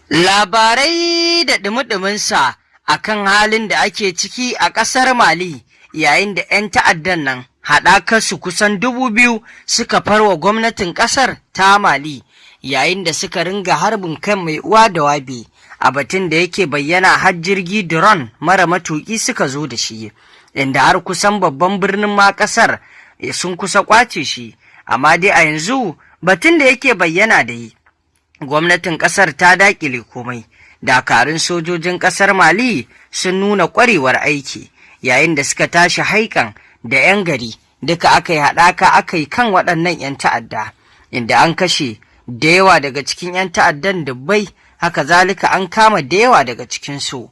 Labarai da ɗumi-ɗuminsa a kan halin da ake ciki a ƙasar Mali yayin da 'yan ta'addan nan haɗakarsu kusan 2000 suka farwa gwamnatin ƙasar ta Mali yayin da suka ringa harbin kan mai uwa da wabi a batun da yake bayyana har jirgi drone mara matuƙi suka zo da shi, inda har kusan babban birnin ma ƙasar sun kusa ƙwace shi, amma dai a yanzu batun da yake bayyana da yi. Gwamnatin ƙasar ta daƙile komai, dakarun sojojin ƙasar Mali sun nuna ƙwarewar aiki yayin da suka tashi haikan da 'yan gari duka aka yi haɗaka aka yi kan waɗannan 'yan ta'adda, inda an kashe da yawa daga cikin 'yan ta'addan dubbai, haka zalika an kama da yawa daga cikinsu.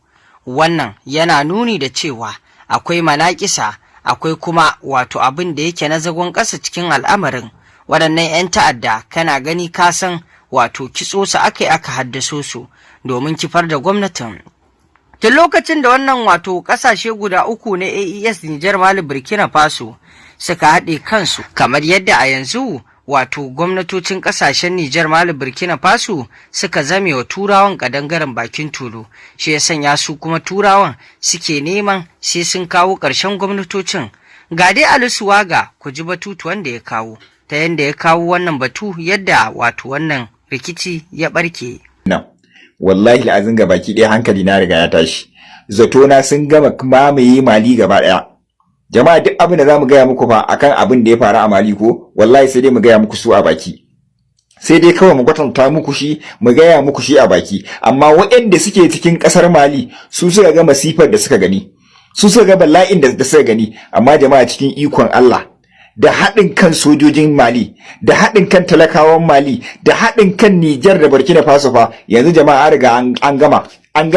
Wannan yana nuni da cewa akwai manaƙisa, akwai kuma wato abin da yake na zagon ƙasa cikin al'amarin. Waɗannan 'yan ta'adda kana gani ka san wato kitso su aka yi aka haddaso su domin kifar da gwamnatin. Tun lokacin da wannan wato ƙasashe guda uku na AES Nijar, Mali, Burkina Faso suka haɗe kansu, kamar yadda a yanzu wato gwamnatocin ƙasashen Nijar, Mali, Burkina Faso suka zame wa turawan ƙadangaren bakin tulu, shi ya sanya su kuma turawan suke neman sai sun kawo ƙarshen gwamnatocin. Ga dai Alisuwaga ku ji batutuwan da ya kawo, ta yadda ya kawo wannan batu, yadda wato wannan rikici ya barke. Wallahi azin ga baki ɗaya hankali na riga ya tashi. Zatona sun gama mamaye Mali gaba ɗaya. Jama'a duk abin da zamu gaya muku fa akan abin da ya faru a Mali ko wallahi sai dai mu gaya muku su a baki. Sai dai kawai mu kwatanta muku shi, mu gaya muku shi a baki. Amma waɗanda suke cikin ƙasar Mali su suka ga masifar da suka gani. Su suka ga bala'in da suka gani, amma jama'a cikin ikon Allah da haɗin kan sojojin Mali, da haɗin kan talakawan Mali, da haɗin kan Nijar da Burkina Faso fa yanzu jama'a riga an gama an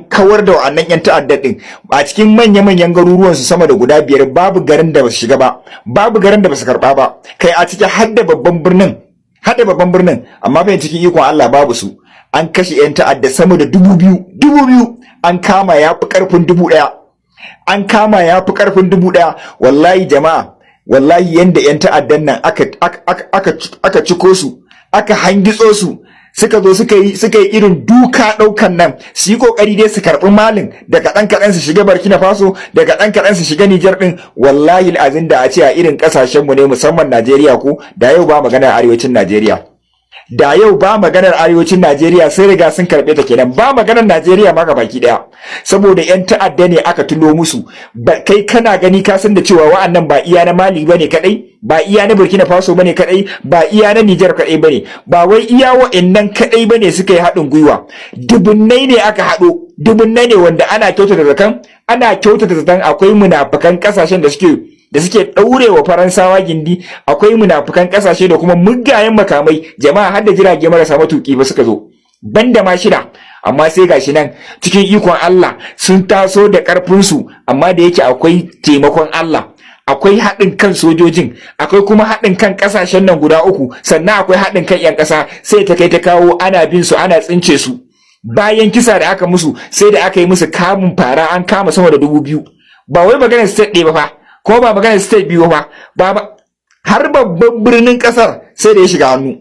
kawar da wannan 'yan ta'addar din a cikin manya-manyan garuruwan su sama da guda 5 babu garin da basu shiga ba, babu garin da basu karɓa ba, kai a cikin hadda babban birnin amma fa cikin ikon Allah babu su. An kashe 'yan ta'adda sama da 2000 an kama yafi karfin 1000, an kama yafi karfin 1000. Wallahi jama'a, wallahi yanda 'yan ta'addan nan aka ciko su, aka hangitso su, suka zo suka yi irin duka daukan nan, su yi kokari dai su karbi Malin, daga dan kadan su shiga Burkina Faso, daga dan kadan su shiga Niger din. Wallahi alazin da a ce a irin kasashen mu ne musamman Najeriya ko da yau ba maganar arewacin Najeriya, da yau ba maganar arewacin Najeriya sai riga sun karbe ta kenan, ba maganar Najeriya ma baki daya, saboda 'yan ta'adda ne aka tulo musu. Kai kana gani ka san da cewa wa'annan ba iya na Mali bane kadai, ba iya na Burkina Faso bane kadai, ba iya na Niger kadai bane, ba wai iya wa'annan kadai bane suka yi haɗin gwiwa. Dubunnai ne aka haɗo, dubunnai ne wanda ana kyautata zaton akwai munafikan kasashen da suke ɗaurewa Faransawa gindi, akwai munafukan ƙasashe da kuma muggayen makamai, jama'a har da jirage marasa matuƙi ba suka zo, banda ma shida. Amma sai gashi nan cikin ikon Allah sun taso da ƙarfinsu, amma da yake akwai taimakon Allah, akwai haɗin kan sojojin, akwai kuma haɗin kan ƙasashen nan guda uku, sannan akwai haɗin kan 'yan ƙasa, sai ta kai ta kawo ana bin su ana tsince su. Bayan kisa da aka musu sai da aka yi musu kamun fara, an kama sama da 2000. Ba wai maganar state ɗaya ba fa, ko ba maganar state biyu ba har babban birnin kasar sai da ya shiga hannu.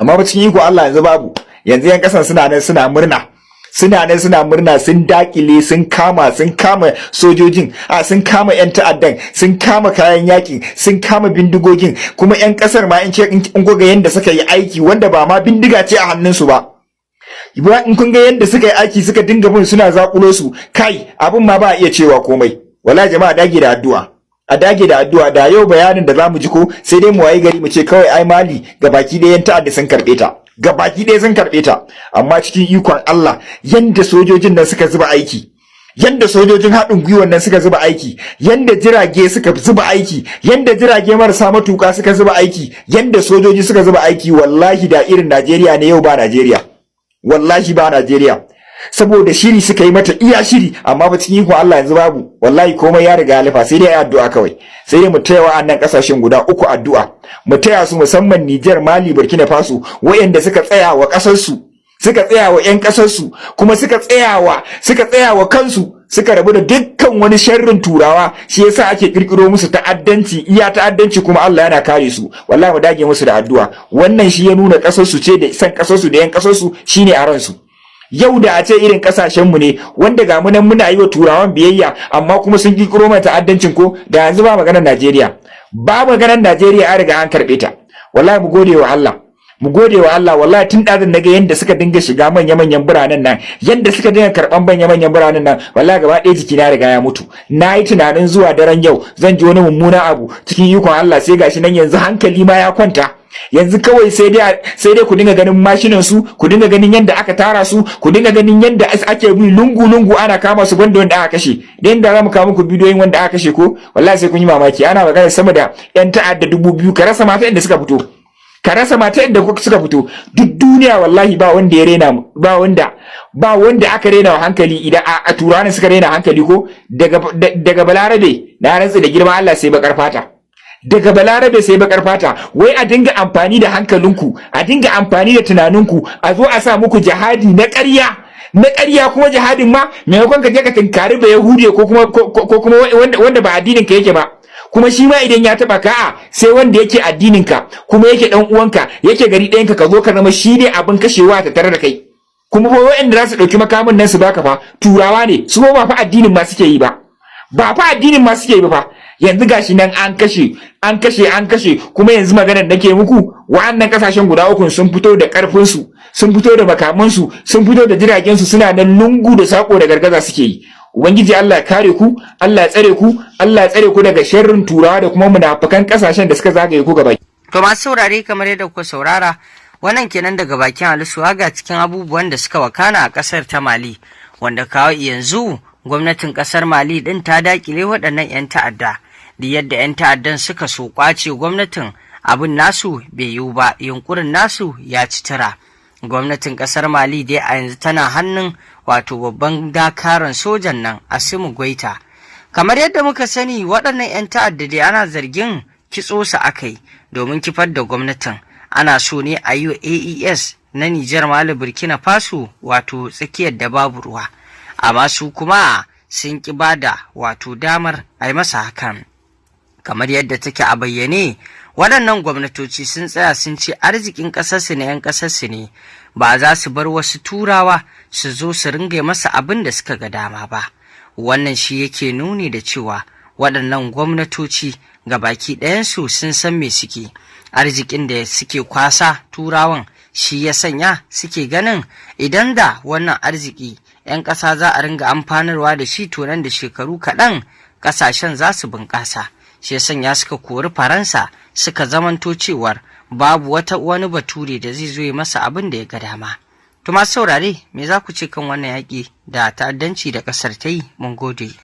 Amma ba cikin iko Allah yanzu babu. Yanzu yan kasar suna nan suna murna, sun dakile, sun kama sojojin, sun kama 'yan ta'addan, sun kama kayan yaki, sun kama bindigogin, kuma 'yan kasar ma in goga yanda suka yi aiki wanda ba ma bindiga ce a hannunsu ba. In kun ga yanda suka yi aiki suka dinga bin suna zakulo su, kai abin ma ba a iya cewa komai. Wala jama'a dage da addu'a, da yau bayanin da zamu ji ko sai dai mu wayi gari mu ce kawai ai Mali gabaki ɗaya yan ta'adda sun karbe ta, amma cikin ikon Allah yanda sojojin nan suka zuba aiki, yanda sojojin haɗin gwiwan nan suka zuba aiki, yanda jirage suka zuba aiki, yanda jirage marasa matuka suka zuba aiki, yanda sojoji suka zuba aiki, wallahi da irin Najeriya ne yau ba Najeriya, wallahi ba Najeriya. Saboda shiri suka yi mata iya shiri, amma ba cikin ikon Allah yanzu babu. Wallahi komai ya riga alifa, sai dai addu'a kawai. Sai dai mu taya wa'annan kasashen guda uku addu'a, mu taya su musamman Niger, Mali, Burkina Faso, wayanda suka tsaya wa kasar su, suka tsaya wa ƴan kasar su, kuma suka tsaya wa kansu, suka rabu da dukkan wani sharrin turawa. Shi yasa ake kirkiro musu ta'addanci kuma Allah yana kare su. Wallahi mu dage musu da addu'a. Wannan shi ya nuna kasar su ce da san kasar su da ƴan kasar su shine a ransu. yau da a ce irin kasashen mu ne wanda ga munan muna yi wa turawan biyayya amma kuma sun kikiro mai ta'addancin ko da yanzu ba maganar Najeriya, ba maganar Najeriya an riga an karbe ta. Wallahi mu gode wa Allah, mu gode wa Allah. Wallahi tun da naga yanda suka dinga shiga manya-manyan biranen nan, yanda suka dinga karban manya-manyan biranen nan, wallahi gaba ɗaya jiki na riga ya mutu. Na yi tunanin zuwa daren yau zan ji wani mummuna abu, cikin ikon Allah sai gashi nan yanzu hankali ma ya kwanta. Yanzu kawai sai dai ku dinga ganin mashinan su, ku dinga ganin yanda aka tara su, ku dinga ganin yanda ake bi lungu ana kama su banda wanda aka kashe. Da yanda zamu kawo muku bidiyoyin wanda aka kashe ko wallahi sai kun yi mamaki. Ana magana sama da yan ta'adda 2000, ka rasa mata inda suka fito. Ka rasa mata inda suka fito. Duk duniya wallahi ba wanda ya rena, ba wanda aka rena hankali idan a turawa suka rena hankali ko daga Balarabe na rantsi da girma Allah sai bakar fata. Daga Balarabe sai bakar fata. Wai a dinga amfani da hankalinku, a dinga amfani da tunaninku, a zo a sa muku jihadi na ƙarya kuma jihadin ma maimakon ka je ka tinkari ba Yahudiya ko kuma wanda ba addinin ka yake ba. Kuma shi ma idan ya taba ka sai wanda yake addinin ka kuma yake dan uwanka yake gari ɗayan ka zo ka zama shi ne abin kashewa ta tare da kai. Kuma fa waɗanda za su ɗauki makamin nan su baka fa turawa ne, su ba fa addinin ma suke yi ba. Ba fa addinin ma suke yi ba fa. Yanzu gashi nan an kashe kuma yanzu maganar nake muku wa'annan kasashen guda uku sun fito da karfin su, sun fito da makaman su, sun fito da jiragen su, suna nan lungu da sako da gargaza suke yi. Ubangiji Allah ya kare ku, Allah ya tsare ku, Allah ya tsare ku daga sharrin turawa da kuma munafikan kasashen da suka zagaye ku gaba. To masu saurare, kamar yadda kuka saurara, wannan kenan daga bakin Alisuwa ga cikin abubuwan da suka wakana a kasar ta Mali, wanda kawo yanzu gwamnatin kasar Mali din ta dakile waɗannan 'yan ta'adda. Da yadda 'yan ta'addan suka so kwace gwamnatin, abin nasu bai yiwu ba, yunkurin nasu ya ci tira. Gwamnatin kasar Mali dai a yanzu tana hannun wato babban dakaran sojan nan Assimi Goita. Kamar yadda muka sani, waɗannan 'yan ta'adda dai ana zargin kitso su akai domin kifar da gwamnatin. Ana so ne a yi wa AES na Nijar, Mali, Burkina Faso wato tsakiyar da babu ruwa, amma su kuma sun ki bada wato damar a yi masa hakan. Kamar yadda take a bayyane, waɗannan gwamnatoci sun tsaya sun ce arzikin ƙasarsu na 'yan ƙasarsu ne, ba za su bar wasu turawa su zo su ringa masa abin da suka ga dama ba. Wannan shi yake nuni da cewa waɗannan gwamnatoci ga baki ɗayansu sun san me suke. Arzikin da suke kwasa turawan shi ya sanya suke ganin idan da wannan arziki 'yan ƙasa za a ringa amfanarwa da shi, to nan da shekaru kaɗan ƙasashen za su bunƙasa. Shi ya sanya suka kori Faransa, suka zamanto cewar babu wani bature da zai zo ya masa abin da ya ga dama. To masu saurare, me za ku ce kan wannan yaƙi da ta'addanci da ƙasar ta yi? Mun gode.